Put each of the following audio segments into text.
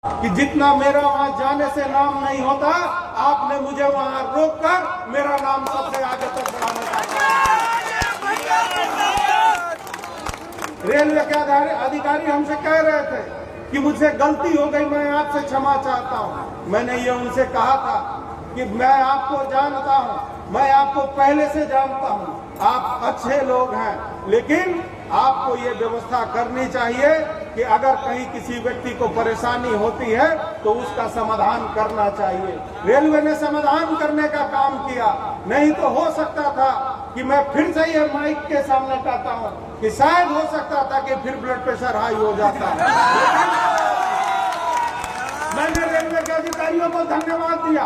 कि जितना मेरा वहां जाने से नाम नहीं होता, आपने मुझे वहां रोककर मेरा नाम सबसे आगे तक बढ़ाने का काम। रेलवे के अधिकारी हमसे कह रहे थे कि मुझसे गलती हो गई, मैं आपसे क्षमा चाहता हूं। मैंने ये उनसे कहा था कि मैं आपको जानता हूं, मैं आपको पहले से जानता हूं, आप अच्छे लोग हैं, लेकिन आपको ये व्यवस्था करनी चाहिए कि अगर कहीं किसी व्यक्ति को परेशानी होती है तो उसका समाधान करना चाहिए। रेलवे ने समाधान करने का काम किया, नहीं तो हो सकता था कि मैं फिर से ये माइक के सामने कहता हूं कि शायद हो सकता था कि फिर ब्लड प्रेशर हाई हो जाता है। मैंने रेलवे के अधिकारियों को धन्यवाद दिया,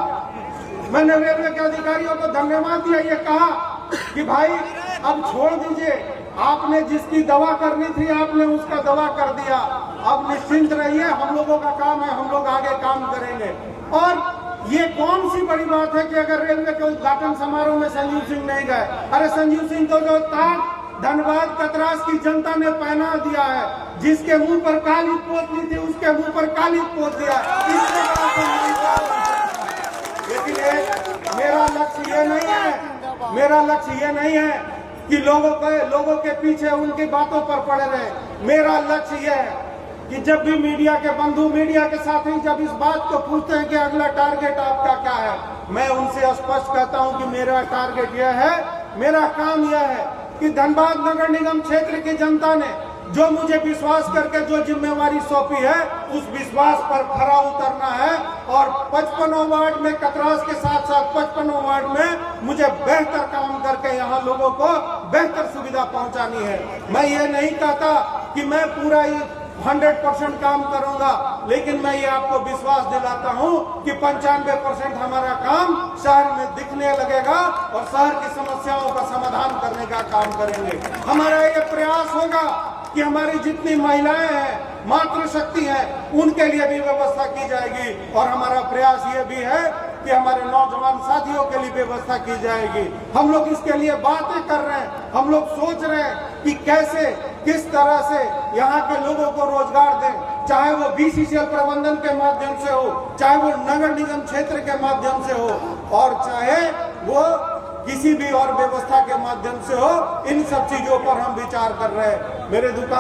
मैंने रेलवे के अधिकारियों को धन्यवाद दिया, ये कहा कि भाई अब छोड़ दीजिए, आपने जिसकी दवा करनी थी आपने उसका दवा कर दिया, अब निश्चिंत रहिए, हम लोगों का काम है, हम लोग आगे काम करेंगे। और ये कौन सी बड़ी बात है कि अगर रेलवे के उद्घाटन समारोह में संजीव सिंह नहीं गए। अरे संजीव सिंह तो जो ताज धनबाद कतरास की जनता ने पहना दिया है, जिसके मुंह पर काली पोतनी थी उसके मुंह पर काली पोत दिया। लेकिन मेरा लक्ष्य ये नहीं है, मेरा लक्ष्य ये नहीं है कि लोगों के पीछे उनकी बातों पर पड़े रहे। मेरा लक्ष्य यह है कि जब भी मीडिया के बंधु, मीडिया के साथी जब इस बात को पूछते हैं कि अगला टारगेट आपका क्या है, मैं उनसे स्पष्ट कहता हूं कि मेरा टारगेट यह है, मेरा काम यह है कि धनबाद नगर निगम क्षेत्र की जनता ने जो मुझे विश्वास करके जो जिम्मेवारी सौंपी है, उस विश्वास पर खरा उतरना है और 55 वार्ड में कतरास के साथ साथ 55 वार्ड में मुझे बेहतर काम करके यहाँ लोगों को बेहतर सुविधा पहुंचानी है। मैं ये नहीं कहता कि मैं पूरा 100% काम करूंगा, लेकिन मैं ये आपको विश्वास दिलाता हूं कि 95% हमारा काम शहर में दिखने लगेगा और शहर की समस्याओं का समाधान करने का काम करेंगे। हमारा ये प्रयास होगा कि हमारी जितनी महिलाएं हैं, मातृशक्ति है, उनके लिए भी व्यवस्था की जाएगी और हमारा प्रयास ये भी है कि हमारे नौजवान साथियों के लिए व्यवस्था की जाएगी। हम लोग इसके लिए बातें कर रहे हैं, हम लोग सोच रहे हैं कि कैसे, किस तरह से यहाँ के लोगों को रोजगार दें, चाहे वो बीसीसीएल प्रबंधन के माध्यम से हो, चाहे वो नगर निगम क्षेत्र के माध्यम से हो और चाहे वो किसी भी और व्यवस्था के माध्यम से हो। इन सब चीजों पर हम विचार कर रहे हैं। मेरे दुकान